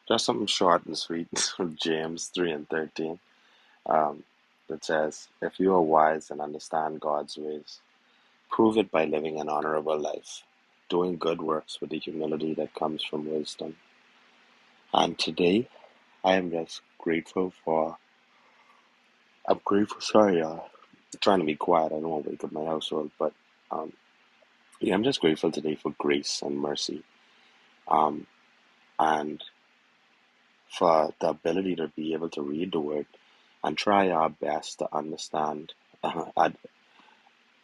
Just something short and sweet from James 3 and 13. Um, that says, if you are wise and understand God's ways, prove it by living an honorable life, doing good works with the humility that comes from wisdom. And today, I am just grateful for, I'm grateful, sorry, trying to be quiet. I don't want to wake up my household, but um, yeah, I'm just grateful today for grace and mercy. Um, and for the ability to be able to read the word and try our best to understand at,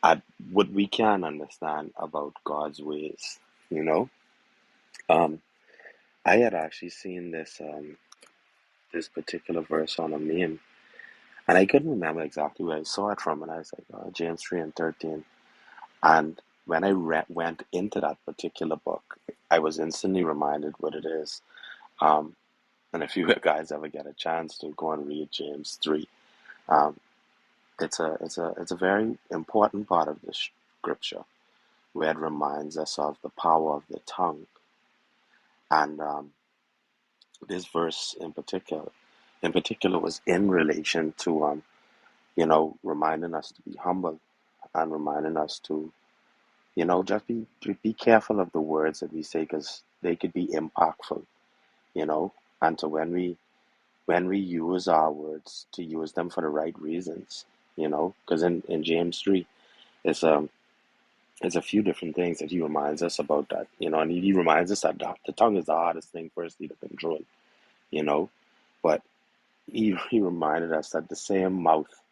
at what we can understand about God's ways. You know, um, I had actually seen this particular verse on a meme, and I couldn't remember exactly where I saw it from, and I was like, James 3 and 13. And when I went into that particular book, I was instantly reminded what it is. Um, and if you guys ever get a chance to go and read James 3, um, it's a very important part of the scripture where it reminds us of the power of the tongue. And this verse in particular, was in relation to reminding us to be humble and reminding us to just be careful of the words that we say because they could be impactful. You know, and to when we use our words to use them for the right reasons. Because in James 3, it's there's a few different things that he reminds us about that, and he reminds us that the tongue is the hardest thing, firstly, to control, you know, but he reminded us that the same mouth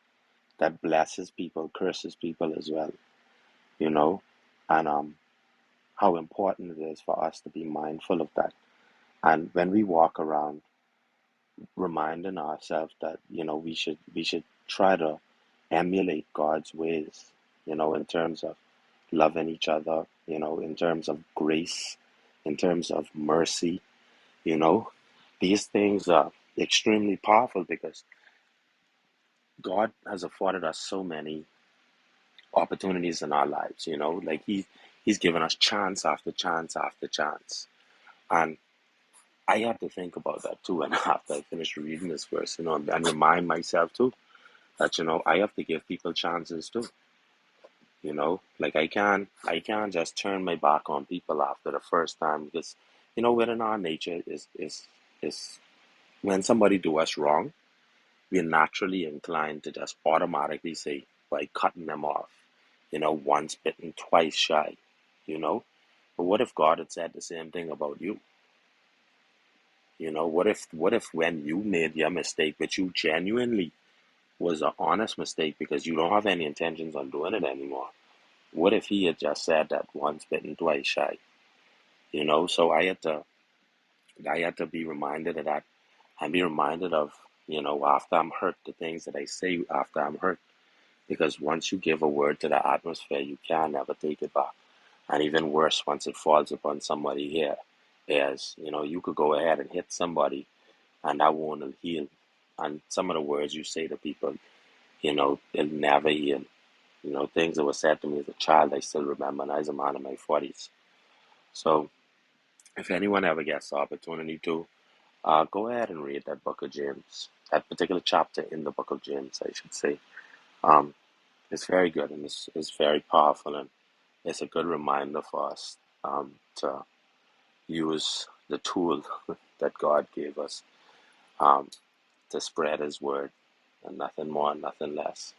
that blesses people curses people as well, you know, and how important it is for us to be mindful of that. And when we walk around reminding ourselves that, we should try to emulate God's ways, in terms of loving each other, in terms of grace, in terms of mercy, you know. These things are extremely powerful because God has afforded us so many opportunities in our lives, like He's given us chance after chance after chance. And I have to think about that too. And after I finish reading this verse, and remind myself too that, I have to give people chances too. Like I can't just turn my back on people after the first time because within our nature is when somebody do us wrong, we're naturally inclined to just automatically say by cutting them off, once bitten, twice shy, you know. But what if God had said the same thing about you? What if when you made your mistake, but you genuinely was an honest mistake because you don't have any intentions on doing it anymore? What if he had just said that once bitten, twice shy? So I had to be reminded of that and be reminded of, after I'm hurt, the things that I say after I'm hurt. Because once you give a word to the atmosphere, you can never take it back. And even worse, once it falls upon somebody here, is, you could go ahead and hit somebody and that wound will heal. And some of the words you say to people, it'll never heal. Things that were said to me as a child, I still remember, and as a man in my 40s. So, if anyone ever gets the opportunity to, go ahead and read that book of James, that particular chapter in the book of James, I should say. Um, it's very good and it's very powerful, and it's a good reminder for us to use the tool that God gave us um, to spread His word, and nothing more, nothing less.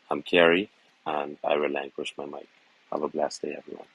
I'm Kerry, and I relinquish my mic. Have a blessed day, everyone.